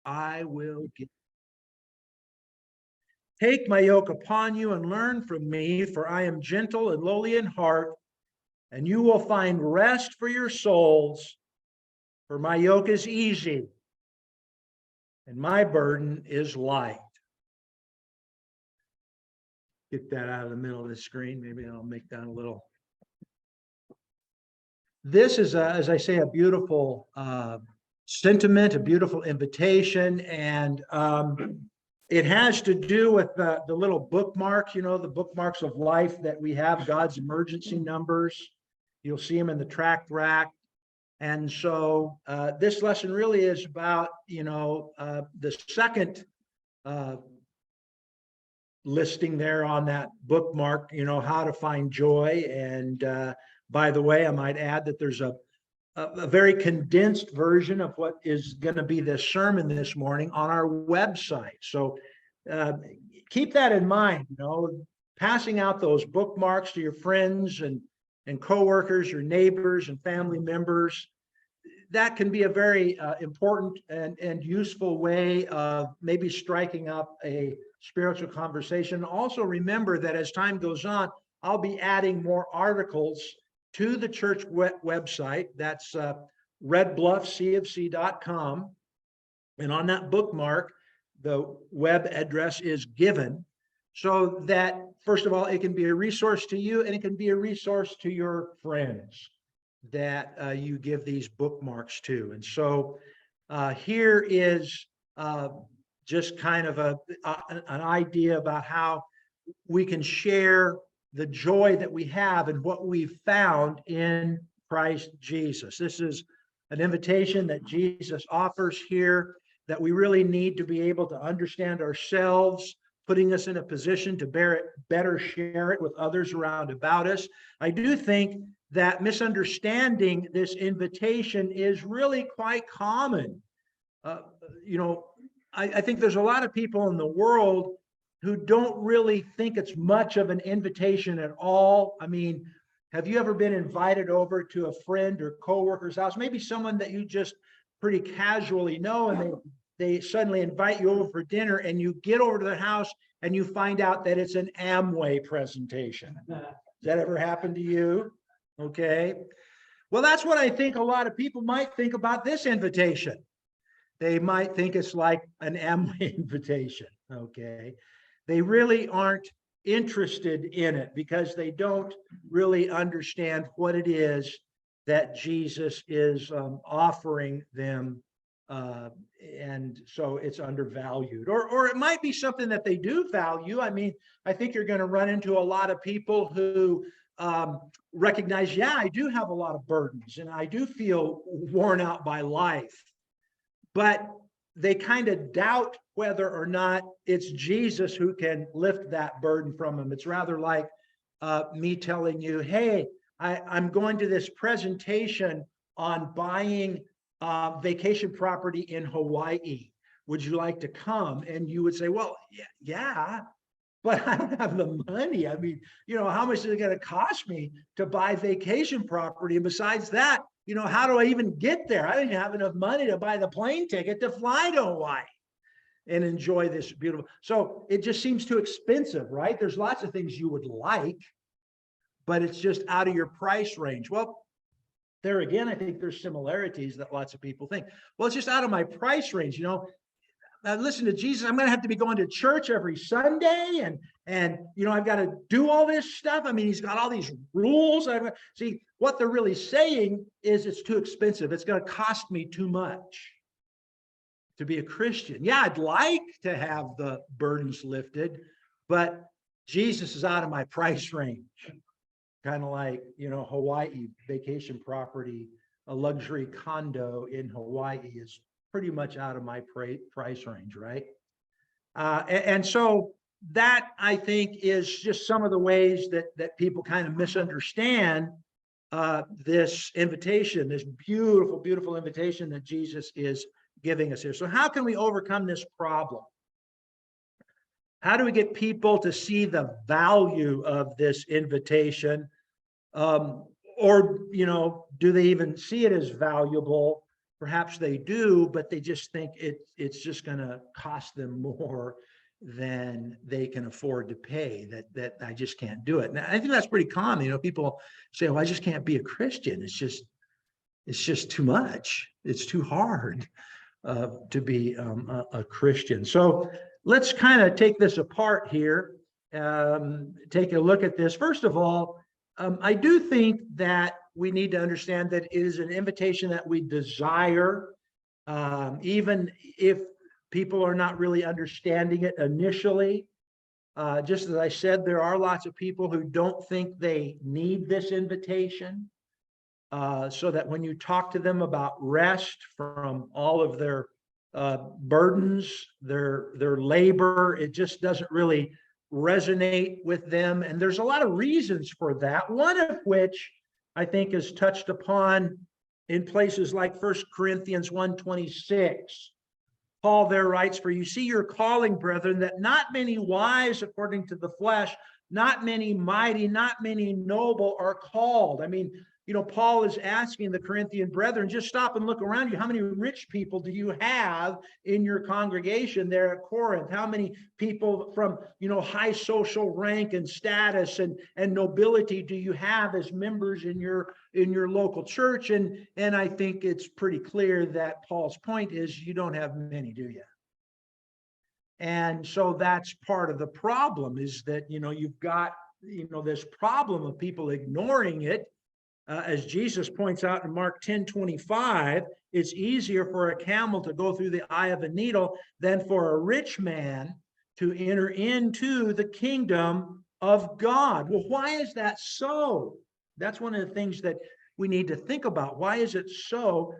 I will give. Take my yoke upon you and learn from me, for I am gentle and lowly in heart, and you will find rest for your souls. For my yoke is easy and my burden is light. Get that out of the middle of the screen. Maybe I'll make that a little. This is, as I say, a beautiful sentiment, a beautiful invitation, and it has to do with the little bookmarks, the bookmarks of life that we have, God's emergency numbers. You'll see them in the tract rack. And so this lesson really is about, the second listing there on that bookmark, how to find joy. And by the way, I might add that there's a very condensed version of what is going to be this sermon this morning on our website. So keep that in mind, passing out those bookmarks to your friends and coworkers, your neighbors and family members. That can be a very important and useful way of maybe striking up a spiritual conversation. Also remember that as time goes on, I'll be adding more articles to the church website. That's redbluffcfc.com. And on that bookmark, the web address is given so that, first of all, it can be a resource to you and it can be a resource to your friends that you give these bookmarks to. And so here is just kind of an idea about how we can share the joy that we have and what we've found in Christ Jesus. This is an invitation that Jesus offers here, that we really need to be able to understand ourselves, putting us in a position to better share it with others around about us. I do think that misunderstanding this invitation is really quite common. I think there's a lot of people in the world who don't really think it's much of an invitation at all. I mean, have you ever been invited over to a friend or coworker's house, maybe someone that you just pretty casually know, and they suddenly invite you over for dinner, and you get over to their house and you find out that it's an Amway presentation? Does that ever happen to you? Okay. Well, that's what I think a lot of people might think about this invitation. They might think it's like an Amway invitation. Okay. They really aren't interested in it because they don't really understand what it is that Jesus is offering them. And so it's undervalued, or it might be something that they do value. I mean, I think you're going to run into a lot of people who recognize, yeah, I do have a lot of burdens and I do feel worn out by life, but they kind of doubt whether or not it's Jesus who can lift that burden from them. It's rather like me telling you, hey, I'm going to this presentation on buying vacation property in Hawaii. Would you like to come? And you would say, well, yeah, but I don't have the money. I mean, how much is it going to cost me to buy vacation property? And besides that, how do I even get there? I didn't have enough money to buy the plane ticket to fly to Hawaii and enjoy this beautiful. So it just seems too expensive, right? There's lots of things you would like, but it's just out of your price range. Well, there again, I think there's similarities that lots of people think, well, it's just out of my price range. Listen to Jesus, I'm going to have to be going to church every Sunday, and I've got to do all this stuff. I mean, he's got all these rules. See, what they're really saying is it's too expensive. It's going to cost me too much to be a Christian. Yeah, I'd like to have the burdens lifted, but Jesus is out of my price range. Kind of like, Hawaii vacation property, a luxury condo in Hawaii is pretty much out of my price range, right? And so that, I think, is just some of the ways that people kind of misunderstand this invitation, this beautiful, beautiful invitation that Jesus is giving us here. So how can we overcome this problem? How do we get people to see the value of this invitation? Or, do they even see it as valuable? perhaps they do, but they just think it's just going to cost them more than they can afford to pay, that I just can't do it. And I think that's pretty common. You know, people say, well, I just can't be a Christian. It's just too much. It's too hard to be a Christian. So let's kind of take this apart here, take a look at this. First of all, I do think that we need to understand that it is an invitation that we desire, even if people are not really understanding it initially. Just as I said, there are lots of people who don't think they need this invitation. So that when you talk to them about rest from all of their burdens, their labor, it just doesn't really resonate with them. And there's a lot of reasons for that, one of which I think is touched upon in places like 1 Corinthians 1:26. Paul there writes, for you see your calling, brethren, that not many wise according to the flesh, not many mighty, not many noble are called. I mean, you know, Paul is asking the Corinthian brethren, just stop and look around you. How many rich people do you have in your congregation there at Corinth? How many people from, you know, high social rank and status and nobility do you have as members in your local church? And I think it's pretty clear that Paul's point is you don't have many, do you? And so that's part of the problem, is that, you know, you've got, you know, this problem of people ignoring it. As Jesus points out in Mark 10:25, it's easier for a camel to go through the eye of a needle than for a rich man to enter into the kingdom of God. Well, why is that so? That's one of the things that we need to think about. Why is it so?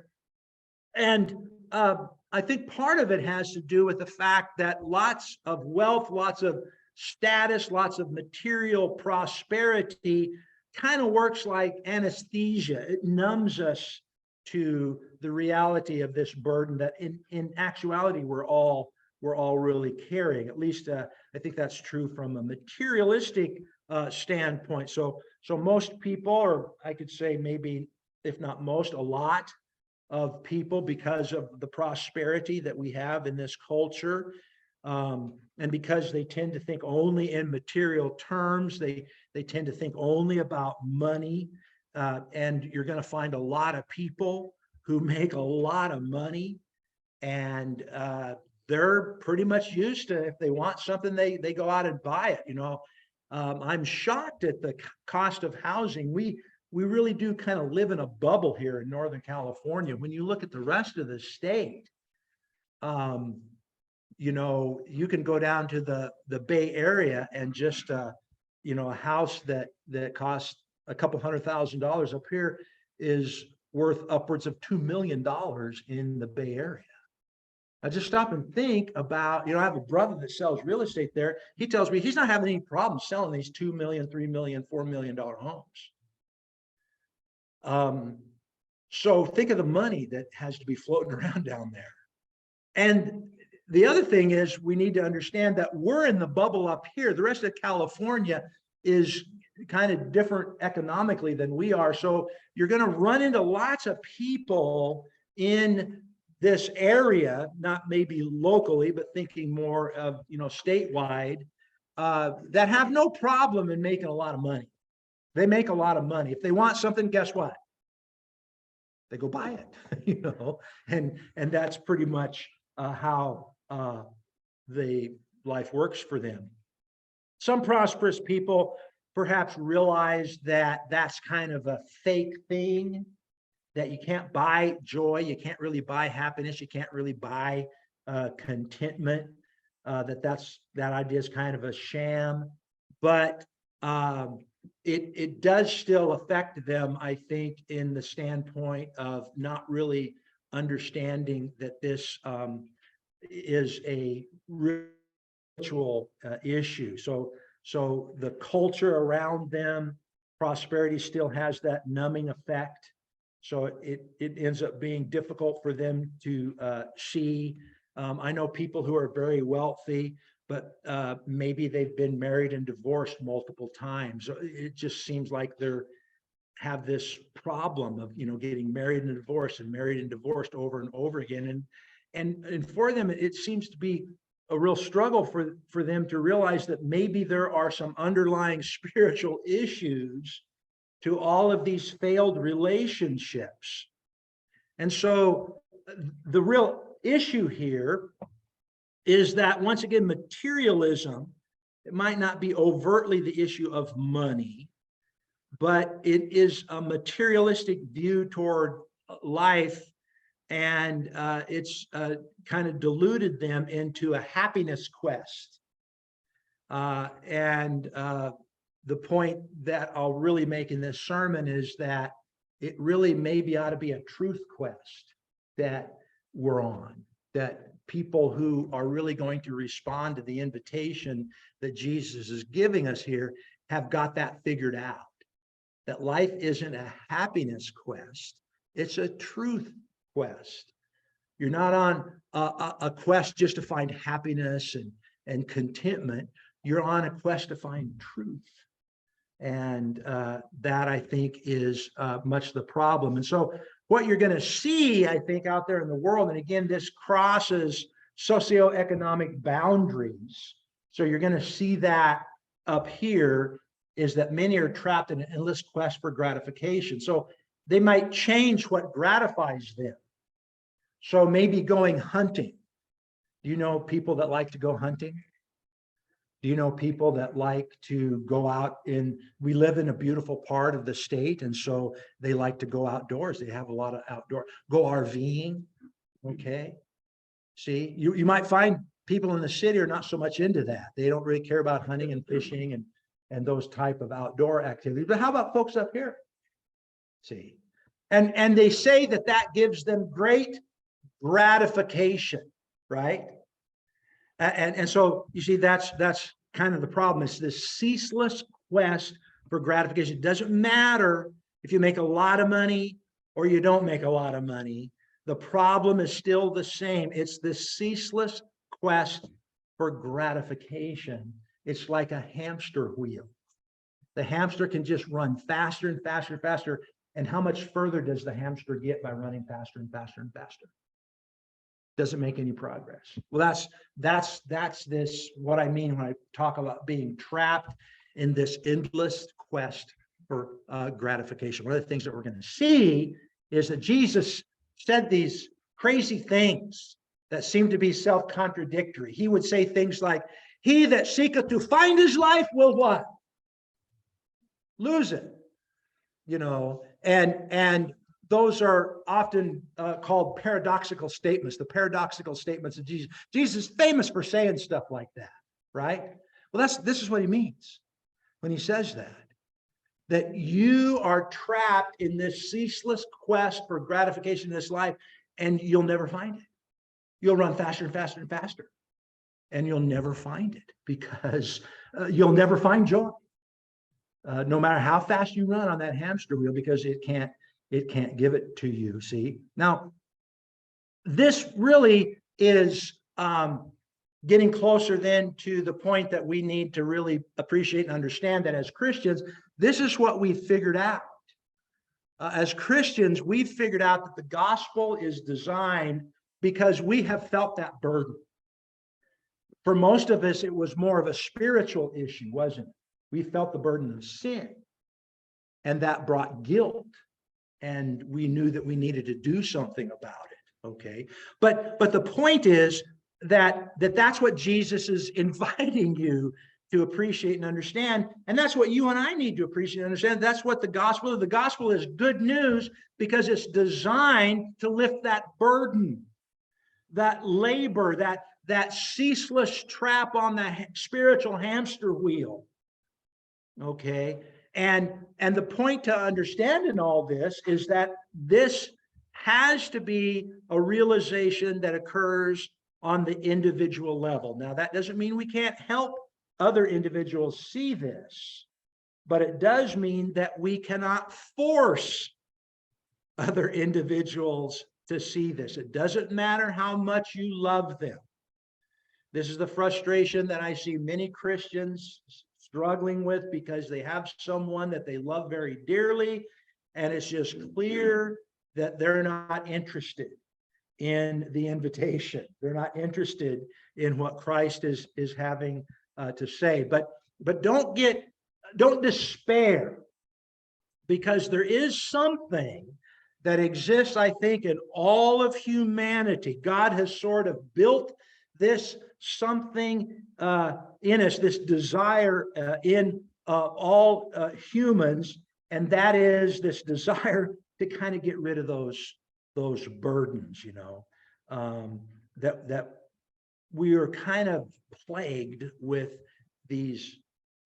And I think part of it has to do with the fact that lots of wealth, lots of status, lots of material prosperity kind of works like anesthesia. It numbs us to the reality of this burden that in actuality we're all really carrying. At least I think that's true from a materialistic standpoint. So most people, or I could say maybe, if not most, a lot of people, because of the prosperity that we have in this culture, and because they tend to think only in material terms, they tend to think only about money. And you're going to find a lot of people who make a lot of money, and they're pretty much used to, if they want something, they go out and buy it. You know, I'm shocked at the cost of housing. We really do kind of live in a bubble here in Northern California. When you look at the rest of the state, you know, you can go down to the Bay Area and just, you know, a house that costs a couple $100,000 up here is worth upwards of $2 million in the Bay Area. I just stop and think about, you know, I have a brother that sells real estate there. He tells me he's not having any problem selling these $2 million, $3 million, $4 million homes. So think of the money that has to be floating around down there. And the other thing is, we need to understand that we're in the bubble up here. The rest of California is kind of different economically than we are. So you're going to run into lots of people in this area, not maybe locally, but thinking more of, you know, statewide, that have no problem in making a lot of money. They make a lot of money. If they want something, guess what? They go buy it, you know, and that's pretty much how the life works for them. Some prosperous people perhaps realize that that's kind of a fake thing, that you can't buy joy, you can't really buy happiness, you can't really buy contentment, that idea is kind of a sham. But it does still affect them, I think, in the standpoint of not really understanding that this is a ritual issue. So the culture around them, prosperity still has that numbing effect. So it ends up being difficult for them to see. I know people who are very wealthy, but maybe they've been married and divorced multiple times. It just seems like they're have this problem of, getting married and divorced and married and divorced over and over again. And for them, it seems to be a real struggle for them to realize that maybe there are some underlying spiritual issues to all of these failed relationships. And so the real issue here is that, once again, materialism, it might not be overtly the issue of money, but it is a materialistic view toward life, and it's kind of deluded them into a happiness quest. And the point that I'll really make in this sermon is that it really maybe ought to be a truth quest that we're on, that people who are really going to respond to the invitation that Jesus is giving us here have got that figured out. That life isn't a happiness quest, it's a truth quest. You're not on a quest just to find happiness and contentment. You're on a quest to find truth. And that, I think, is much the problem. And so what you're going to see, I think, out there in the world, and again, this crosses socioeconomic boundaries. So you're going to see that up here, is that many are trapped in an endless quest for gratification. So they might change what gratifies them. So maybe going hunting. Do you know people that like to go hunting? Do you know people that like to go out we live in a beautiful part of the state, and so they like to go outdoors. They have a lot of outdoor, go RVing, okay? See, you might find people in the city are not so much into that. They don't really care about hunting and fishing and those type of outdoor activities. But how about folks up here? See, and they say that gives them great gratification, right? And so you see, that's kind of the problem. It's this ceaseless quest for gratification. It doesn't matter if you make a lot of money or you don't make a lot of money. The problem is still the same. It's this ceaseless quest for gratification. It's like a hamster wheel. The hamster can just run faster and faster and faster. And how much further does the hamster get by running faster and faster and faster? Doesn't make any progress. Well, that's this, what I mean when I talk about being trapped in this endless quest for gratification. One of the things that we're going to see is that Jesus said these crazy things that seem to be self-contradictory. He would say things like, "He that seeketh to find his life will" what? Lose it. And those are often called paradoxical statements, the paradoxical statements of Jesus. Jesus is famous for saying stuff like that, right? Well, this is what he means when he says that you are trapped in this ceaseless quest for gratification in this life, and you'll never find it. You'll run faster and faster and faster, and you'll never find it, because you'll never find joy, no matter how fast you run on that hamster wheel, because it can't give it to you. See, now this really is getting closer then to the point that we need to really appreciate and understand, that as Christians, this is what we figured out. As Christians, we've figured out that the gospel is designed because we have felt that burden. For most of us, it was more of a spiritual issue, wasn't it? We felt the burden of sin, and that brought guilt. And we knew that we needed to do something about it. Okay. But the point is that's what Jesus is inviting you to appreciate and understand. And that's what you and I need to appreciate and understand. That's what the gospel is good news, because it's designed to lift that burden, that labor, that ceaseless trap on the spiritual hamster wheel. Okay. And the point to understand in all this is that this has to be a realization that occurs on the individual level. Now, that doesn't mean we can't help other individuals see this, but it does mean that we cannot force other individuals to see this. It doesn't matter how much you love them. This is the frustration that I see many Christians struggling with, because they have someone that they love very dearly, And it's just clear that they're not interested in the invitation. They're not interested in what Christ is having to say. But don't despair, because there is something that exists, I think, in all of humanity. God has sort of built this something in us, this desire in all humans, and that is this desire to kind of get rid of those burdens, that we are kind of plagued with these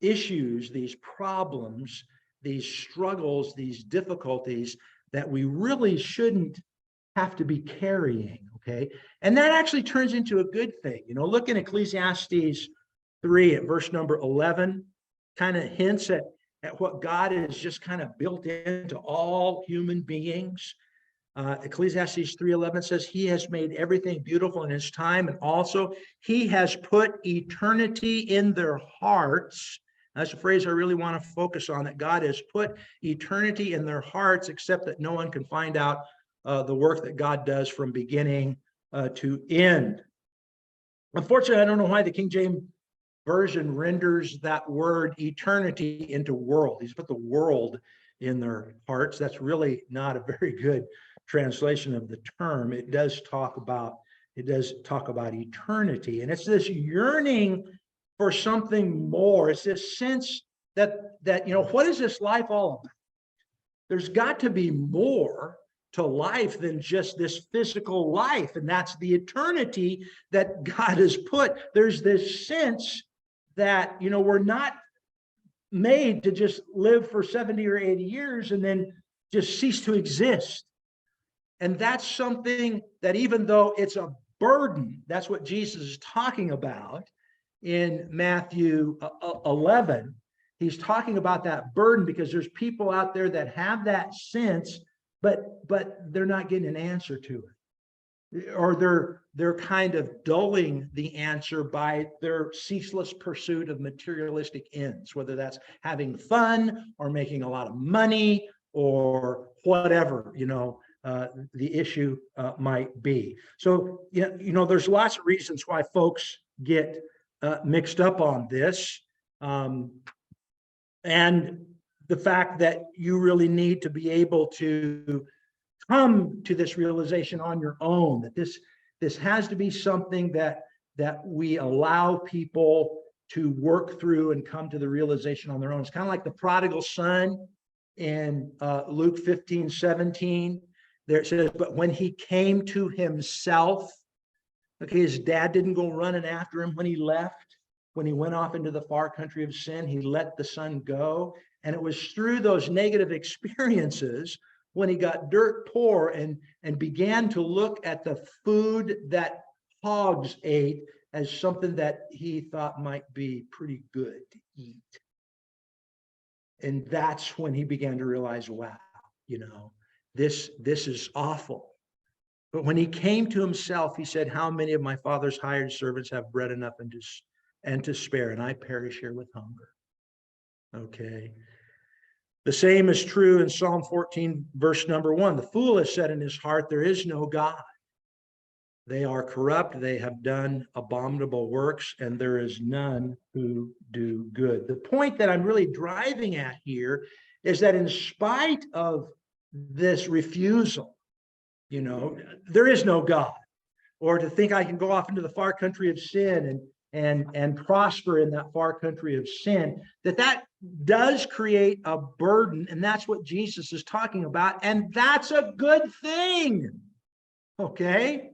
issues, these problems, these struggles, these difficulties that we really shouldn't have to be carrying, okay? And that actually turns into a good thing. Look in Ecclesiastes 3 at verse number 11, kind of hints at what God has just kind of built into all human beings. Ecclesiastes 3:11 says, he has made everything beautiful in his time, and also he has put eternity in their hearts. That's a phrase I really want to focus on, that God has put eternity in their hearts, except that no one can find out the work that God does from beginning to end. Unfortunately, I don't know why the King James Version renders that word eternity into world. He's put the world in their hearts. That's really not a very good translation of the term. It does talk about eternity, and it's this yearning for something more. It's this sense that what is this life all about? There's got to be more to life than just this physical life, and that's the eternity that God has put. There's this sense that we're not made to just live for 70 or 80 years and then just cease to exist. And that's something that, even though it's a burden, that's what Jesus is talking about in Matthew 11. He's talking about that burden because there's people out there that have that sense, but they're not getting an answer to it, or they're kind of dulling the answer by their ceaseless pursuit of materialistic ends, whether that's having fun or making a lot of money or whatever the issue might be. So there's lots of reasons why folks get mixed up on this, and the fact that you really need to be able to come to this realization on your own, that this has to be something that we allow people to work through and come to the realization on their own. It's kind of like the prodigal son in Luke 15:17. There it says, but when he came to himself, okay, his dad didn't go running after him when he left. When he went off into the far country of sin, he let the son go. And it was through those negative experiences, when he got dirt poor and began to look at the food that hogs ate as something that he thought might be pretty good to eat. And that's when he began to realize, wow, this is awful. But when he came to himself, he said, how many of my father's hired servants have bread enough and to spare, and I perish here with hunger? Okay. The same is true in Psalm 14, verse number 1. The fool has said in his heart, there is no God. They are corrupt. They have done abominable works, and there is none who do good. The point that I'm really driving at here is that in spite of this refusal, there is no God, or to think I can go off into the far country of sin and prosper in that far country of sin, that does create a burden. And that's what Jesus is talking about. And that's a good thing. Okay.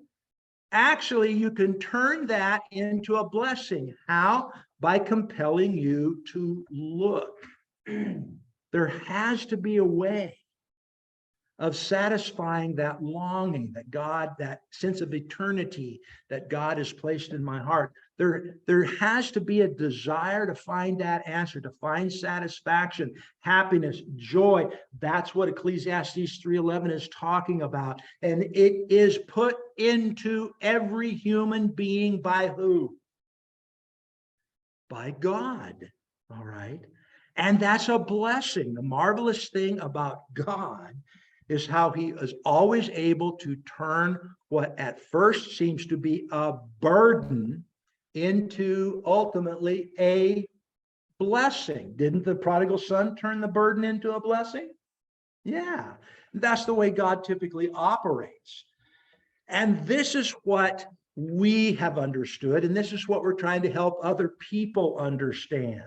Actually, you can turn that into a blessing. How? By compelling you to look. There has to be a way of satisfying that longing that God, that sense of eternity that God has placed in my heart. There has to be a desire to find that answer, to find satisfaction, happiness, joy. That's what Ecclesiastes 3:11 is talking about. And it is put into every human being by who? By God. All right. And that's a blessing. The marvelous thing about God is how he is always able to turn what at first seems to be a burden into ultimately a blessing. Didn't the prodigal son turn the burden into a blessing? Yeah, that's the way God typically operates. And this is what we have understood, and this is what we're trying to help other people understand.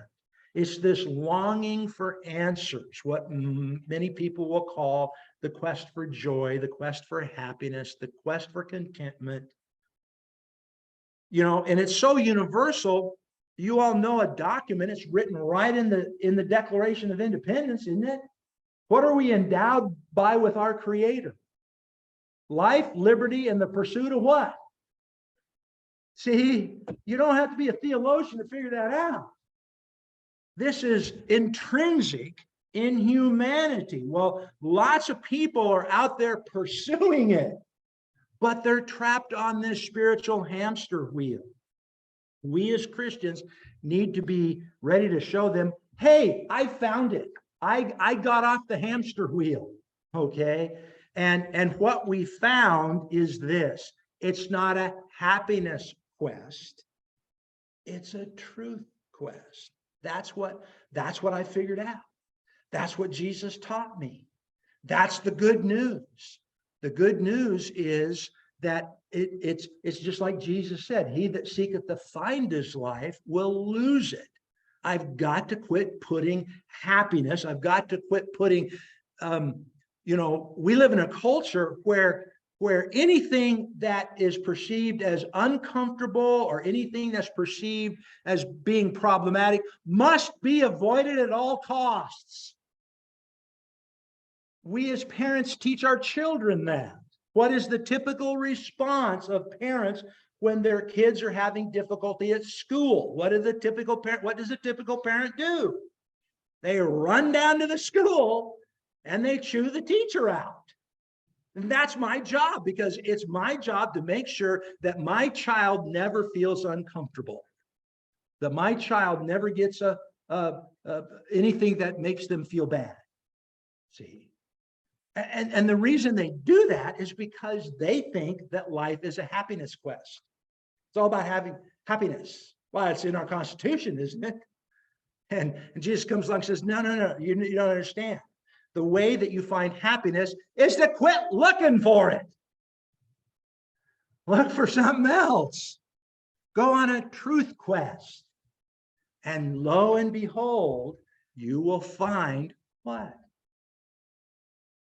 It's this longing for answers, what many people will call the quest for joy, the quest for happiness, the quest for contentment. And it's so universal. You all know a document, it's written right in the Declaration of Independence, isn't it? What are we endowed by with our Creator? Life, liberty, and the pursuit of what? See, you don't have to be a theologian to figure that out. This is intrinsic in humanity. Well, lots of people are out there pursuing it, but they're trapped on this spiritual hamster wheel. We as Christians need to be ready to show them, hey, I found it. I got off the hamster wheel, okay? And what we found is this. It's not a happiness quest. It's a truth quest. That's what I figured out. That's what Jesus taught me. That's the good news. The good news is that it's just like Jesus said, he that seeketh to find his life will lose it. I've got to quit putting happiness. I've got to quit putting, we live in a culture where anything that is perceived as uncomfortable or anything that's perceived as being problematic must be avoided at all costs. We as parents teach our children that. What is the typical response of parents when their kids are having difficulty at school? What does a typical parent do? They run down to the school and they chew the teacher out. And that's my job, because it's my job to make sure that my child never feels uncomfortable, that my child never gets anything that makes them feel bad. See? And the reason they do that is because they think that life is a happiness quest. It's all about having happiness. Well, it's in our Constitution, isn't it? And Jesus comes along and says, no, you don't understand. The way that you find happiness is to quit looking for it. Look for something else. Go on a truth quest. And lo and behold, you will find what?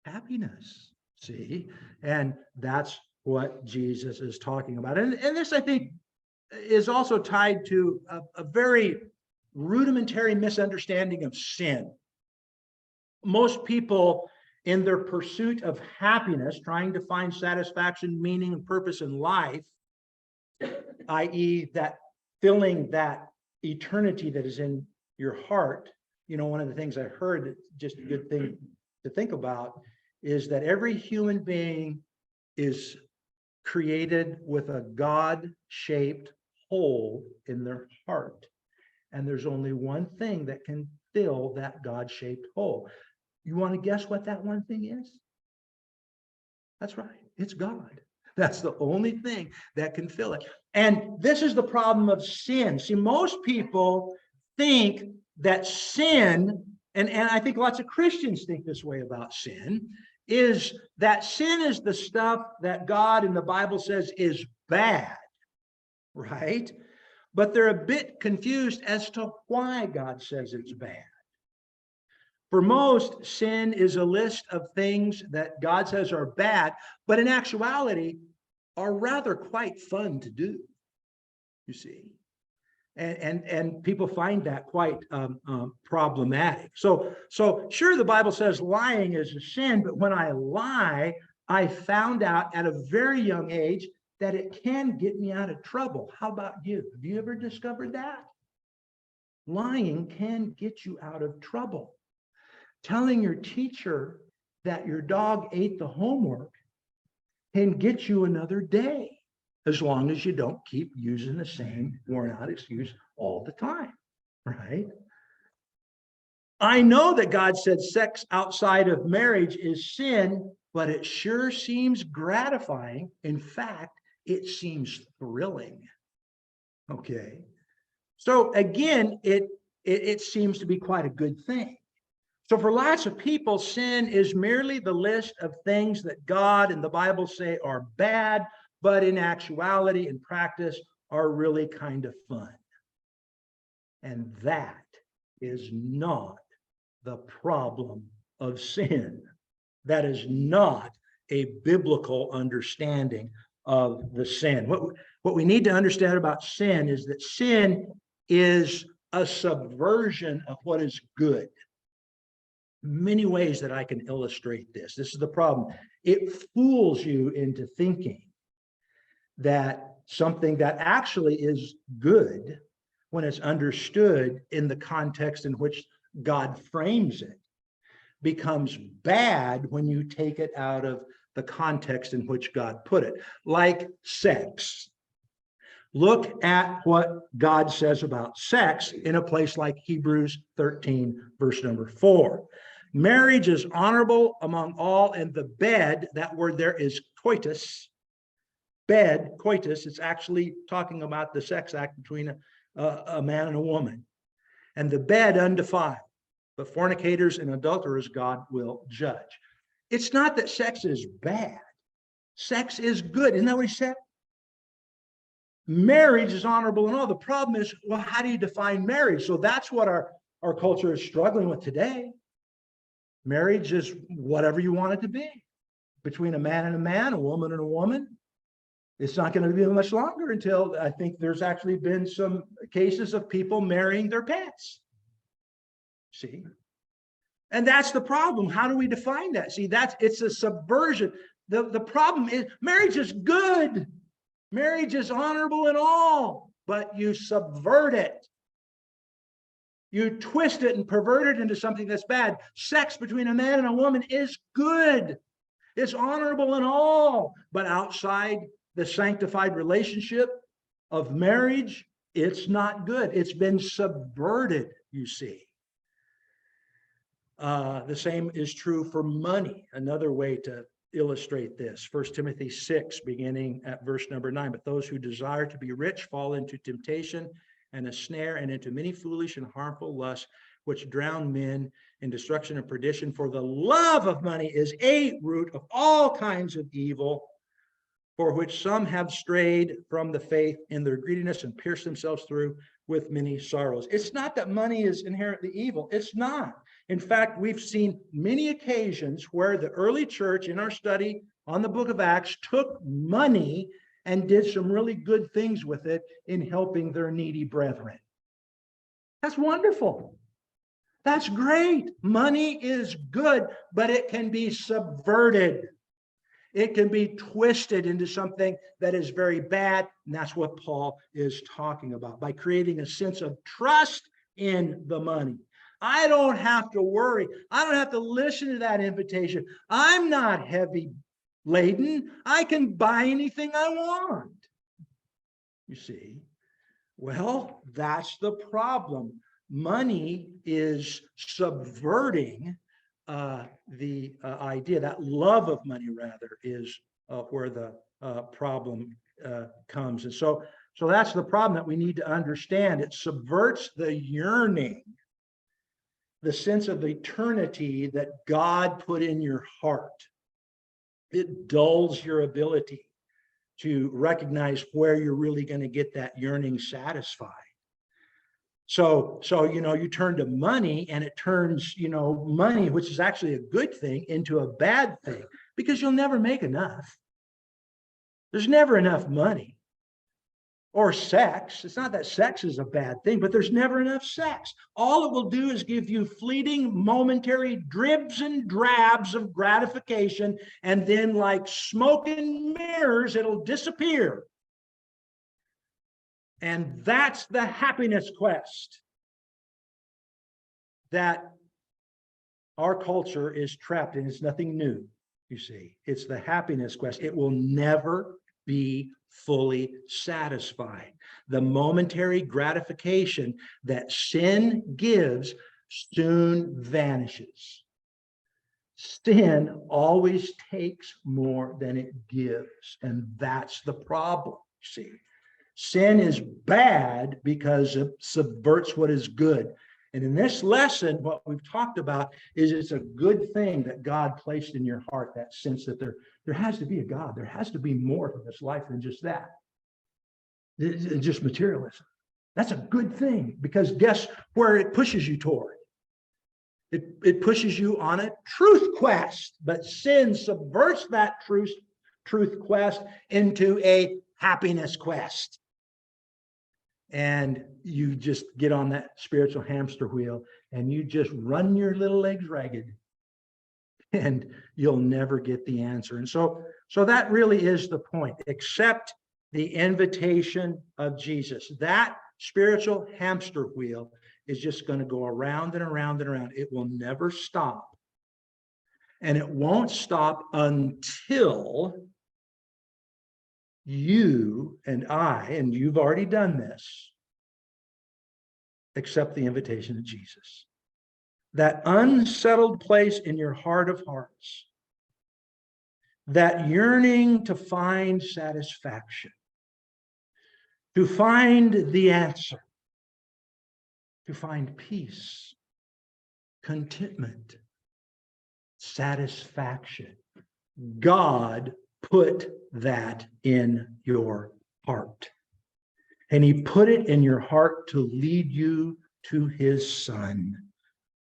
Happiness. See? And that's what Jesus is talking about. And this, I think, is also tied to a very rudimentary misunderstanding of sin. Most people, in their pursuit of happiness, trying to find satisfaction, meaning, and purpose in life, i.e., that filling that eternity that is in your heart. One of the things I heard, just a good thing to think about, is that every human being is created with a God-shaped hole in their heart. And there's only one thing that can fill that God-shaped hole. You want to guess what that one thing is? That's right. It's God. That's the only thing that can fill it. And this is the problem of sin. See, most people think that sin, and I think lots of Christians think this way about sin, is that sin is the stuff that God in the Bible says is bad, right? But they're a bit confused as to why God says it's bad. For most, sin is a list of things that God says are bad, but in actuality are rather quite fun to do, you see. And people find that quite problematic. So sure, the Bible says lying is a sin, but when I lie, I found out at a very young age that it can get me out of trouble. How about you? Have you ever discovered that? Lying can get you out of trouble. Telling your teacher that your dog ate the homework can get you another day, as long as you don't keep using the same worn out excuse all the time, right? I know that God said sex outside of marriage is sin, but it sure seems gratifying. In fact, it seems thrilling. Okay. So again, it seems to be quite a good thing. So for lots of people, sin is merely the list of things that God and the Bible say are bad, but in actuality and practice are really kind of fun. And that is not the problem of sin. That is not a biblical understanding of the sin. What we need to understand about sin is that sin is a subversion of what is good. Many ways that I can illustrate this. This is the problem. It fools you into thinking that something that actually is good, when it's understood in the context in which God frames it, becomes bad when you take it out of the context in which God put it, like sex. Look at what God says about sex in a place like Hebrews 13, verse number 4. Marriage is honorable among all, and the bed, that word there is coitus. Bed, coitus, it's actually talking about the sex act between a man and a woman. And the bed undefiled, but fornicators and adulterers God will judge. It's not that sex is bad. Sex is good. Isn't that what he said? Marriage is honorable and all. The problem is, well, how do you define marriage? So that's what our culture is struggling with today. Marriage is whatever you want it to be, between a man and a man, a woman and a woman. It's not going to be much longer until I think there's actually been some cases of people marrying their pets. See? And that's the problem. How do we define that? See, it's a subversion. The problem is marriage is good. Marriage is honorable in all, but you subvert it. You twist it and pervert it into something that's bad. Sex between a man and a woman is good. It's honorable in all, but outside the sanctified relationship of marriage, it's not good. It's been subverted, you see. The same is true for money. Another way to illustrate this, 1 Timothy 6, beginning at verse number 9. But those who desire to be rich fall into temptation and a snare, and into many foolish and harmful lusts, which drown men in destruction and perdition. For the love of money is a root of all kinds of evil, for which some have strayed from the faith in their greediness and pierced themselves through with many sorrows. It's not that money is inherently evil. It's not. In fact, we've seen many occasions where the early church, in our study on the book of Acts, took money and did some really good things with it in helping their needy brethren. That's wonderful. That's great. Money is good, but it can be subverted. It can be twisted into something that is very bad. And that's what Paul is talking about, by creating a sense of trust in the money. I don't have to worry. I don't have to listen to that invitation. I'm not heavy laden. I can buy anything I want. You see? Well, that's the problem. Money is subverting the idea. That love of money, rather, is where the problem comes. And so that's the problem that we need to understand. It subverts the yearning, the sense of eternity that God put in your heart. It dulls your ability to recognize where you're really going to get that yearning satisfied. So you turn to money, and it turns, money, which is actually a good thing, into a bad thing, because you'll never make enough. There's never enough money. Or sex. It's not that sex is a bad thing, but there's never enough sex. All it will do is give you fleeting, momentary dribs and drabs of gratification, and then, like smoke and mirrors, it'll disappear. And that's the happiness quest that our culture is trapped in. It's nothing new, you see. It's the happiness quest. It will never be fully satisfied. The momentary gratification that sin gives soon vanishes. Sin always takes more than it gives, and that's the problem, you see. Sin is bad because it subverts what is good. And in this lesson, what we've talked about is it's a good thing that God placed in your heart, that sense that there has to be a God. There has to be more to this life than just that. It's just materialism. That's a good thing, because guess where it pushes you toward? It pushes you on a truth quest, but sin subverts that truth quest into a happiness quest. And you just get on that spiritual hamster wheel and you just run your little legs ragged, and you'll never get the answer. And so that really is the point. Accept the invitation of Jesus. That spiritual hamster wheel is just going to go around and around and around. It will never stop. And it won't stop until you and I, and you've already done this, accept the invitation of Jesus. That unsettled place in your heart of hearts, that yearning to find satisfaction, to find the answer, to find peace, contentment, satisfaction. God put that in your heart. And he put it in your heart to lead you to his Son,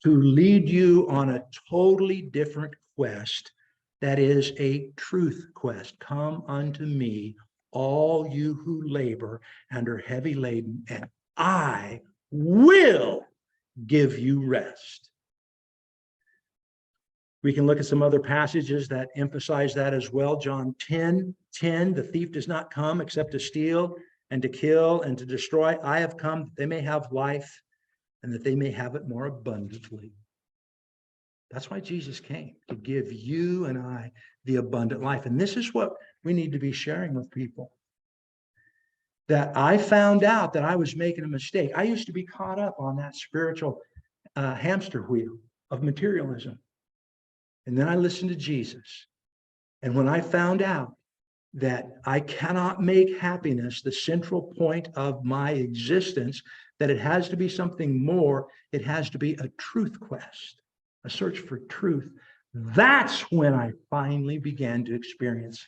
to lead you on a totally different quest that is a truth quest. Come unto me, all you who labor and are heavy laden, and I will give you rest. We can look at some other passages that emphasize that as well. John 10:10, the thief does not come except to steal and to kill and to destroy. I have come that they may have life and that they may have it more abundantly. That's why Jesus came, to give you and I the abundant life. And this is what we need to be sharing with people. That I found out that I was making a mistake. I used to be caught up on that spiritual hamster wheel of materialism. And then I listened to Jesus. And when I found out that I cannot make happiness the central point of my existence, that it has to be something more, it has to be a truth quest, a search for truth, that's when I finally began to experience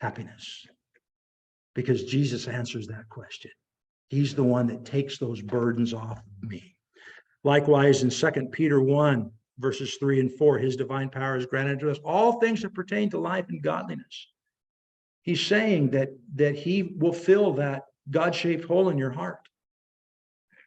happiness. Because Jesus answers that question. He's the one that takes those burdens off of me. Likewise, in 2 Peter 1, verses 3 and 4, his divine power is granted to us all things that pertain to life and godliness. He's saying that he will fill that God-shaped hole in your heart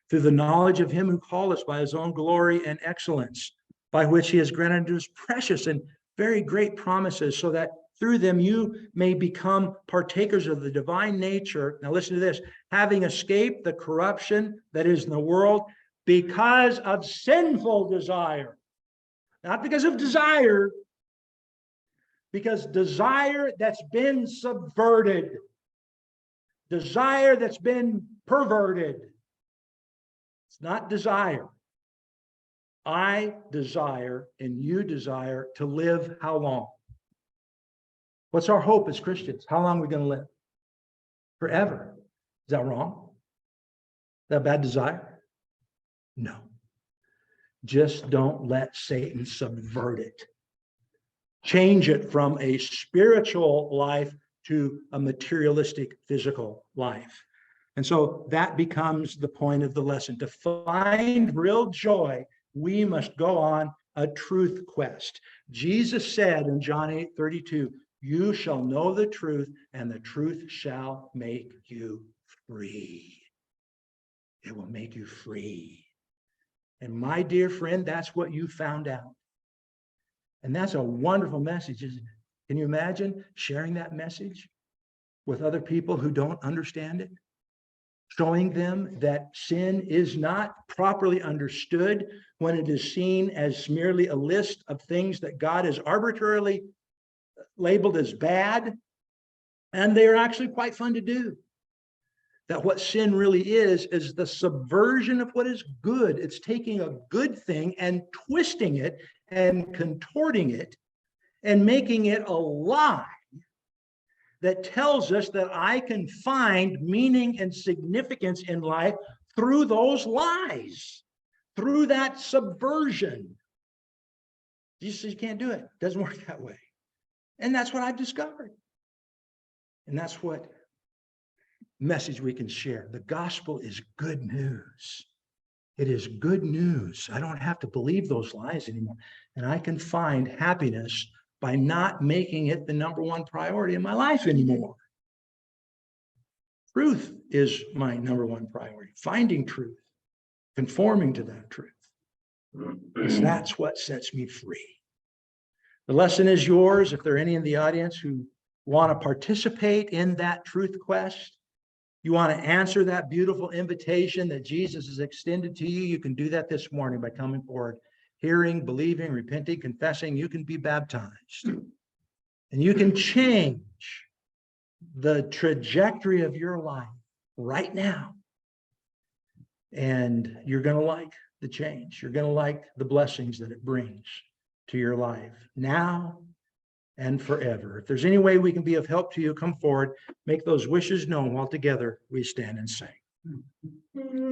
through the knowledge of him who called us by his own glory and excellence, by which he has granted us precious and very great promises, so that through them you may become partakers of the divine nature. Now listen to this: having escaped the corruption that is in the world because of sinful desire. Not because of desire, because desire that's been subverted, desire that's been perverted. It's not desire. I desire and you desire to live how long? What's our hope as Christians? How long are we going to live? Forever. Is that wrong? Is that a bad desire? No. Just don't let Satan subvert it. Change it from a spiritual life to a materialistic physical life. And so that becomes the point of the lesson. To find real joy, we must go on a truth quest. Jesus said in John 8:32, you shall know the truth, and the truth shall make you free. It will make you free. And my dear friend, that's what you found out. And that's a wonderful message, isn't it? Can you imagine sharing that message with other people who don't understand it? Showing them that sin is not properly understood when it is seen as merely a list of things that God has arbitrarily labeled as bad, and they're actually quite fun to do. that what sin really is the subversion of what is good. It's taking a good thing and twisting it and contorting it and making it a lie that tells us that I can find meaning and significance in life through those lies, through that subversion. Jesus says you can't do it. It doesn't work that way. And that's what I've discovered. And that's what message we can share. The gospel is good news. It is good news. I don't have to believe those lies anymore. And I can find happiness by not making it the number one priority in my life anymore. Truth is my number one priority. Finding truth, conforming to that truth. Because that's what sets me free. The lesson is yours. If there are any in the audience who want to participate in that truth quest, you want to answer that beautiful invitation that Jesus has extended to you, you can do that this morning by coming forward, hearing, believing, repenting, confessing. You can be baptized. And you can change the trajectory of your life right now. And you're going to like the change. You're going to like the blessings that it brings to your life now and forever. If there's any way we can be of help to you, come forward, make those wishes known while together we stand and sing.